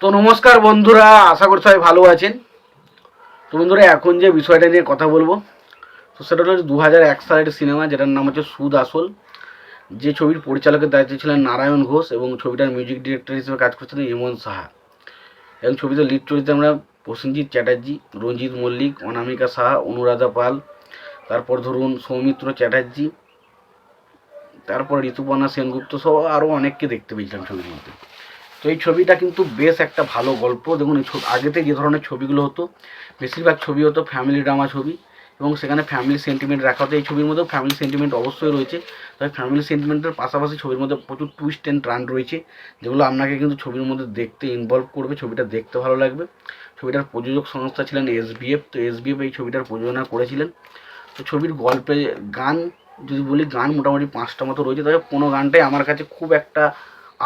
তো নমস্কার বন্ধুরা, আশা করি সবাই ভালো আছেন। তো বন্ধুরা, এখন যে বিষয়টা নিয়ে কথা বলবো, তো সেটা হলো 2001 সালের সিনেমা, যেটার নাম হচ্ছে সুদ আসল। যে ছবির পরিচালকের দায়িত্বে ছিলেন নারায়ণ ঘোষ এবং ছবিটার মিউজিক ডিরেক্টর হিসেবে কাজ করছিলেন ইমন সাহা। এবং ছবিতে লিড চরিত্রে আমরা প্রসেনজিৎ চ্যাটার্জি, রঞ্জিত মল্লিক, অনামিকা সাহা, অনুরাধা পাল, তারপর ধরুন সৌমিত্র চ্যাটার্জি, তারপর ঋতুপর্ণা সেনগুপ্ত সহ আরও অনেককে দেখতে পেয়েছিলাম ছবির মধ্যে। তো এই ছবিটা কিন্তু বেশ একটা ভালো গল্প। দেখুন, এই আগেতে যে ধরনের ছবিগুলো হতো, বেশিরভাগ ছবি হতো ফ্যামিলি ড্রামা ছবি, এবং সেখানে ফ্যামিলি সেন্টিমেন্ট রাখা হতো। এই ছবির মধ্যেও ফ্যামিলি সেন্টিমেন্ট অবশ্যই রয়েছে, তবে ফ্যামিলি সেন্টিমেন্টের পাশাপাশি ছবির মধ্যে প্রচুর টুইস্ট অ্যান্ড টার্ন রয়েছে, যেগুলো আপনাকে কিন্তু ছবির মধ্যে দেখতে ইনভলভ করবে, ছবিটা দেখতে ভালো লাগবে। ছবিটার প্রযোজক সংস্থা ছিলেন এসবিএফ। তো এসবিএফ এই ছবিটার প্রযোজনা করেছিলেন। তো ছবির গল্পে গান যদি বলি, গান মোটামুটি 5টা মতো রয়েছে, তবে কোনো গানটাই আমার কাছে খুব একটা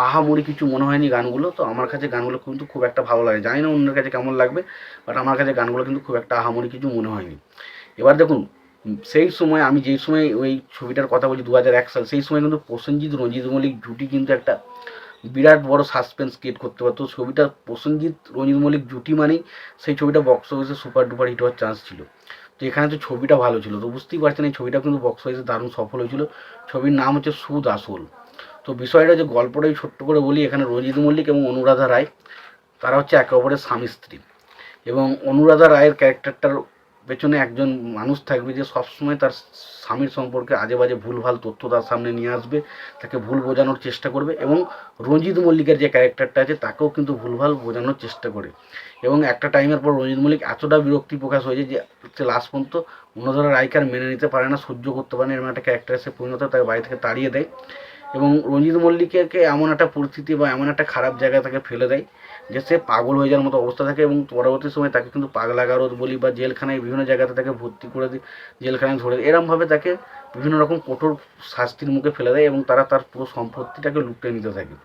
আহামরি কিছু মনে হয়নি গানগুলো। তো আমার কাছে গানগুলো কিন্তু খুব একটা ভালো লাগে, জানি না অন্যের কাছে কেমন লাগবে, বাট আমার কাছে গানগুলো কিন্তু খুব একটা আহামরি কিছু মনে হয়নি। এবার দেখুন, সেই সময় আমি যেই সময় ওই ছবিটার কথা বলছি 2001 সাল, সেই সময় কিন্তু প্রসেনজিৎ রঞ্জিত মল্লিক জুটি কিন্তু একটা বিরাট বড় সাসপেন্স ক্রিয়েট করতে পারতো। ছবিটা প্রসেনজিৎ রঞ্জিত মল্লিক জুটি মানেই সেই ছবিটা বক্স অফিসে সুপার ডুপার হিট হওয়ার চান্স ছিল। তো এখানে তো ছবিটা ভালো ছিল, তো বুঝতেই পারছেন এই ছবিটা কিন্তু বক্স অফিসে দারুণ সফল হয়েছিল। ছবির নাম হচ্ছে সুদ আসল। তো বিষয়টা যে গল্পটাই ছোট্ট করে বলি, এখানে রঞ্জিত মল্লিক এবং অনুরাধা রায়, তারা হচ্ছে একে অপরের স্বামী স্ত্রী। এবং অনুরাধা রায়ের ক্যারেক্টারটার পেছনে একজন মানুষ থাকবে যে সবসময় তার স্বামীর সম্পর্কে আজে বাজে ভুলভাল তথ্য তার সামনে নিয়ে আসবে, তাকে ভুল বোঝানোর চেষ্টা করবে। এবং রঞ্জিত মল্লিকের যে ক্যারেক্টারটা আছে তাকেও কিন্তু ভুলভাল বোঝানোর চেষ্টা করে। এবং একটা টাইমের পর রঞ্জিত মল্লিক এতটা বিরক্তি প্রকাশ হয়েছে যে লাস্ট পর্যন্ত অনুরাধা রায়কে আর মেনে নিতে পারে না, সহ্য করতে পারে না, এরকম একটা ক্যারেক্টার এসে পরিণত হয়, তাকে বাড়ি থেকে তাড়িয়ে দেয়। এবং রঞ্জিত মল্লিককে এমন একটা পরিস্থিতি বা এমন একটা খারাপ জায়গায় তাকে ফেলে দেয় যে সে পাগল হয়ে যাওয়ার মতো অবস্থা থাকে। এবং পরবর্তী সময় তাকে কিন্তু পাগলাগারদ বলি বা জেলখানায় বিভিন্ন জায়গাতে তাকে ভর্তি করে দিই, জেলখানায় ধরে এরমভাবে তাকে বিভিন্ন রকম কঠোর শাস্তির মুখে ফেলে দেয়, এবং তারা তার পুরো সম্পত্তিটাকে লুটে নিতে থাকে।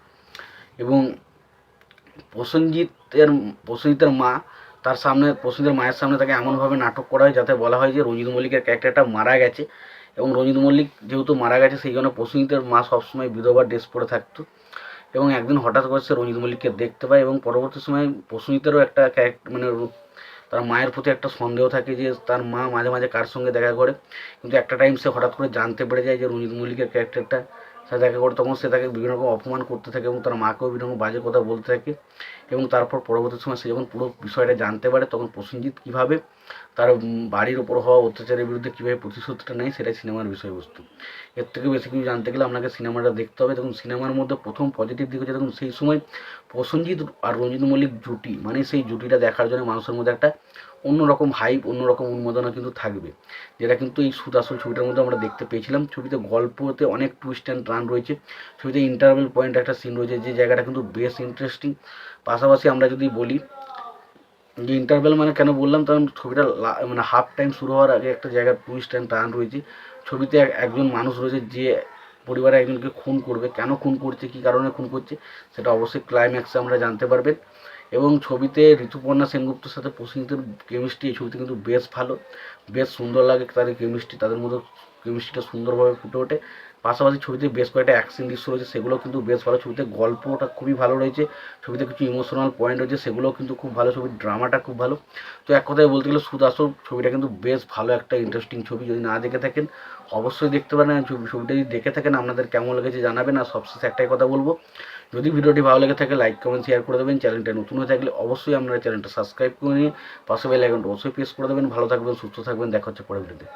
এবং প্রসেনজিতের মা, তার সামনে প্রসেনজিতের মায়ের সামনে তাকে এমনভাবে নাটক করা হয় যাতে বলা হয় যে রঞ্জিত মল্লিকের ক্যারেক্টারটা মারা গেছে। এবং রঞ্জিত মল্লিক যেহেতু মারা গেছে, সেই জন্য প্রসেনজিতের মা সবসময় বিধবার ড্রেস পরে থাকতো। এবং একদিন হঠাৎ করে সে রঞ্জিত মল্লিককে দেখতে পায়, এবং পরবর্তী সময় প্রসেনজিতেরও একটা মানে তার মায়ের প্রতি একটা সন্দেহ থাকে যে তার মা মাঝে মাঝে কার সঙ্গে দেখা করে। কিন্তু একটা টাইম সে হঠাৎ করে জানতে পেরে যায় যে রঞ্জিত মল্লিকের ক্যারেক্টারটা সে দেখা করে, তখন সে তাকে বিভিন্ন রকম অপমান করতে থাকে এবং তার মাকেও বিভিন্ন রকম বাজে কথা বলতে থাকে। এবং তারপর পরবর্তী সময় সে যখন পুরো বিষয়টা জানতে পারে, তখন প্রসেনজিৎ কীভাবে তার বাড়ির ওপর হওয়া অত্যাচারের বিরুদ্ধে কীভাবে প্রতিশোধটা নেয়, সেটাই সিনেমার বিষয়বস্তু। এর থেকে বেশি কিছু জানতে গেলে আপনাকে সিনেমাটা দেখতে হবে। দেখুন, সিনেমার মধ্যে প্রথম পজিটিভ দিক হচ্ছে, দেখুন সেই সময় প্রসেনজিৎ আর রঞ্জিত মল্লিক জুটি মানে সেই জুটিটা দেখার জন্য মানুষের মধ্যে একটা অন্যরকম হাইপ, অন্যরকম উন্মাদনা কিন্তু থাকবে, যেটা কিন্তু এই সুদ আসল ছবিটার মধ্যে আমরা দেখতে পেয়েছিলাম। ছবিতে গল্পতে অনেক টুইস্ট অ্যান্ড টার্ন রয়েছে। ছবিতে ইন্টারভেল পয়েন্ট একটা সিন রয়েছে, যে জায়গাটা কিন্তু বেশ ইন্টারেস্টিং। পাশাপাশি আমরা যদি বলি যে ইন্টারভেল মানে কেন বললাম, কারণ ছবিটা মানে হাফ টাইম শুরু হওয়ার আগে একটা জায়গার টুইস্ট অ্যান্ড টার্ন রয়েছে। ছবিতে একজন মানুষ রয়েছে যে পরিবারে একজনকে খুন করবে, কেন খুন করছে, কী কারণে খুন করছে, সেটা অবশ্যই ক্লাইম্যাক্সে আমরা জানতে পারবেন। এবং ছবিতে ঋতুপর্ণা সেনগুপ্তর সাথে প্রসেনজিতের কেমিস্ট্রি এই ছবিতে কিন্তু বেশ ভালো, বেশ সুন্দর লাগে তাদের কেমিস্ট্রি, তাদের মধ্যে কেমিস্ট্রিটা সুন্দরভাবে ফুটে ওঠে। পাশাপাশি ছবিতে বেশ কয়েকটা অ্যাকশন দৃশ্য রয়েছে, সেগুলো কিন্তু বেশ ভালো। ছবিতে গল্পটা খুবই ভালো রয়েছে, ছবিতে কিছু ইমোশনাল পয়েন্ট রয়েছে, সেগুলোও কিন্তু খুব ভালো। ছবির ড্রামাটা খুব ভালো। তো এক কথায় বলতে গেলে সুদ আসল ছবিটা কিন্তু বেশ ভালো একটা ইন্টারেস্টিং ছবি। যদি না দেখে থাকেন অবশ্যই দেখতে পারেন। ছবিটা যদি দেখে থাকেন আপনাদের কেমন লেগেছে জানাবেন। আর সবশেষে একটাই কথা বলবো, যদি ভিডিওটি ভালো লেগে থাকে লাইক কমেন্ট শেয়ার করে দেবেন। চ্যানেলটা নতুন হয়ে থাকলে অবশ্যই আপনারা চ্যানেলটা সাবস্ক্রাইব করে নিয়ে পাশে বেল আইকনটা অবশ্যই প্রেস করে দেবেন। ভালো থাকবেন, সুস্থ থাকবেন, দেখা হচ্ছে পরের ভিডিওতে।